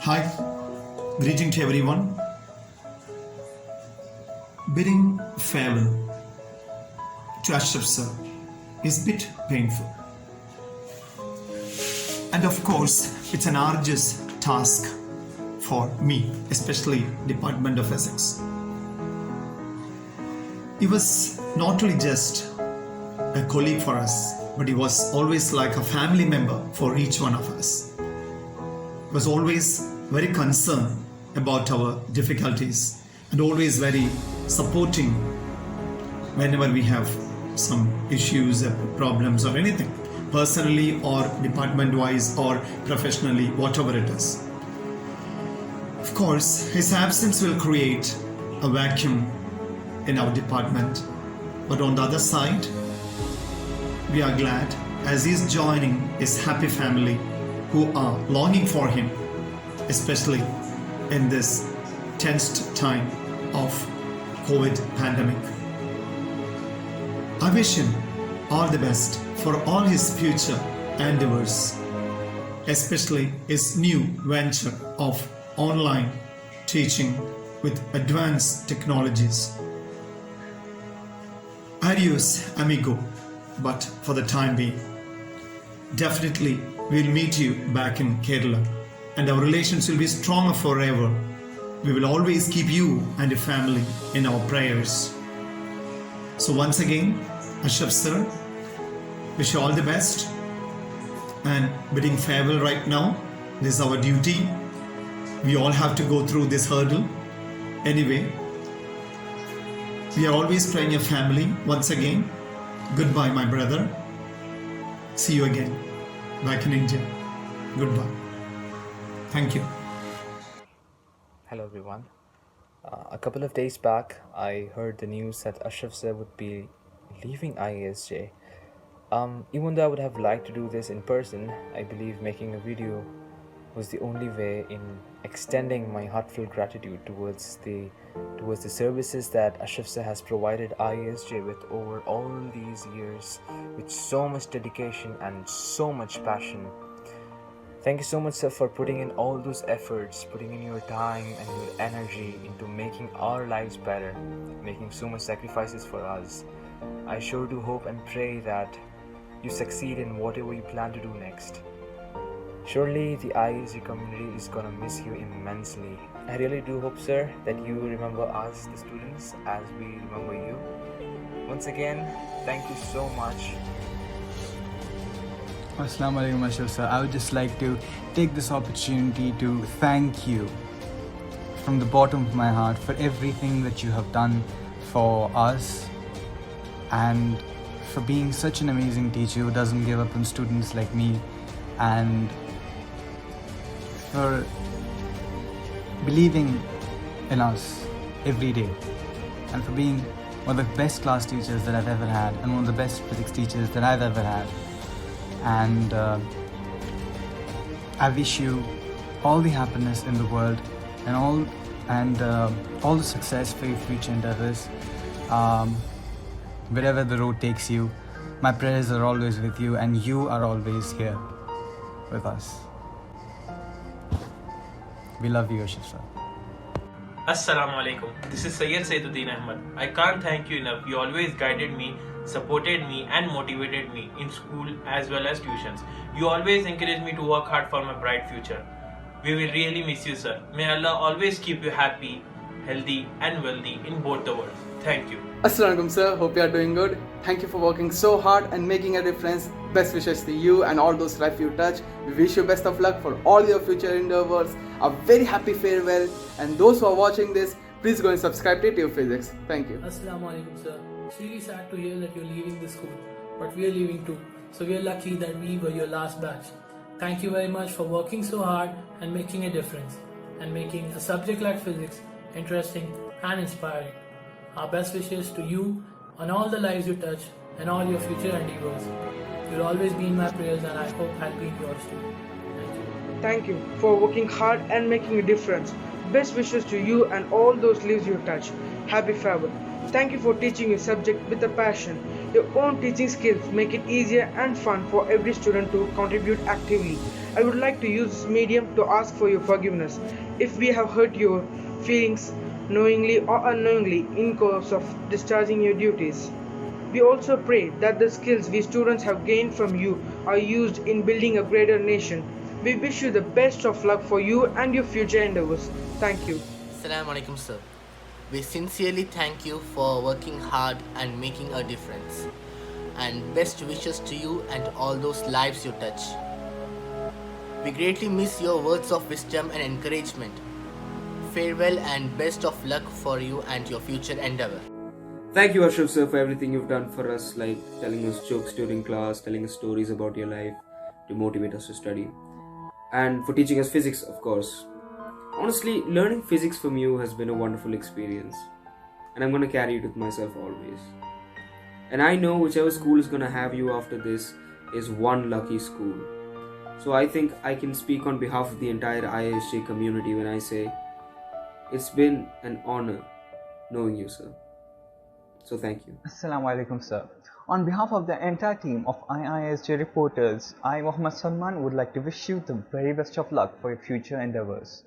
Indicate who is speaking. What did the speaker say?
Speaker 1: Hi, greeting to everyone. Bidding farewell to Ashraf sir is a bit painful. And of course, it's an arduous task for me, especially Department of Physics. He was not only just a colleague for us, but he was always like a family member for each one of us. He was always very concerned about our difficulties and always very supporting whenever we have some issues, problems, or anything, personally or department wise or professionally, whatever it is. Of course, his absence will create a vacuum in our department, but on the other side, we are glad as he is joining his happy family who are longing for him, especially in this tensed time of COVID pandemic. I wish him all the best for all his future endeavors, especially his new venture of online teaching with advanced technologies. Adios, amigo, but for the time being, definitely we'll meet you back in Kerala and our relations will be stronger forever. We will always keep you and your family in our prayers. So once again, Ashraf sir, wish you all the best and bidding farewell right now. This is our duty. We all have to go through this hurdle. Anyway, we are always praying your family. Once again, goodbye my brother. See you again back in India. Goodbye. Thank you.
Speaker 2: Hello everyone. A couple of days back, I heard the news that Ashraf sir would be leaving IASJ. Even though I would have liked to do this in person, I believe making a video was the only way in extending my heartfelt gratitude towards the services that Ashraf sir has provided IASJ with over all these years, with so much dedication and so much passion. Thank you so much, sir, for putting in all those efforts, putting in your time and your energy into making our lives better, making so much sacrifices for us. I sure do hope and pray that you succeed in whatever you plan to do next. Surely the IASG community is gonna miss you immensely. I really do hope, sir, that you remember us, the students, as we remember you. Once again, thank you so much.
Speaker 3: Assalamu alaikum, Ashraf sir. I would just like to take this opportunity to thank you from the bottom of my heart for everything that you have done for us and for being such an amazing teacher who doesn't give up on students like me, and for believing in us every day, and for being one of the best class teachers that I've ever had and one of the best physics teachers that I've ever had. And I wish you all the happiness in the world and all the success for your future endeavors. Wherever the road takes you, my prayers are always with you, and you are always here with us. We love you, Ashraf sir.
Speaker 4: Assalamu alaikum. This is Sayyid Saiduddin Ahmad. I can't thank you enough. You always guided me, supported me and motivated me in school as well as tuitions. You always encouraged me to work hard for my bright future. We will really miss you, sir. May Allah always keep you happy, healthy and wealthy in both the worlds. Thank you.
Speaker 5: Assalamu alaikum, sir. Hope you are doing good. Thank you for working so hard and making a difference. Best wishes to you and all those life you touch. We wish you best of luck for all your future endeavors. A very happy farewell. And those who are watching this, please go and subscribe to TU Physics. Thank you.
Speaker 6: Assalamu alaikum, sir. It's really sad to hear that you're leaving the school, but we are leaving too. So we are lucky that we were your last batch. Thank you very much for working so hard and making a difference, and making a subject like physics interesting and inspiring. Our best wishes to you on all the lives you touch and all your future endeavors. You'll always be in my prayers, and I hope I'll be in yours too. Thank you.
Speaker 7: Thank you for working hard and making a difference. Best wishes to you and all those lives you touch. Happy farewell. Thank you for teaching your subject with a passion. Your own teaching skills make it easier and fun for every student to contribute actively. I would like to use this medium to ask for your forgiveness if we have hurt your feelings knowingly or unknowingly in course of discharging your duties. We also pray that the skills we students have gained from you are used in building a greater nation. We wish you the best of luck for you and your future endeavors. Thank you.
Speaker 8: Assalamu alaikum, sir. We sincerely thank you for working hard and making a difference. And best wishes to you and all those lives you touch. We greatly miss your words of wisdom and encouragement. Farewell and best of luck for you and your future endeavor.
Speaker 9: Thank you, Ashraf sir, for everything you've done for us, like telling us jokes during class, telling us stories about your life to motivate us to study, and for teaching us physics, of course. Honestly, learning physics from you has been a wonderful experience, and I'm going to carry it with myself always. And I know whichever school is going to have you after this is one lucky school. So I think I can speak on behalf of the entire IISJ community when I say it's been an honor knowing you, sir. So thank you.
Speaker 3: Assalamu alaikum, sir. On behalf of the entire team of IISJ reporters, I, Mohammad Salman, would like to wish you the very best of luck for your future endeavors.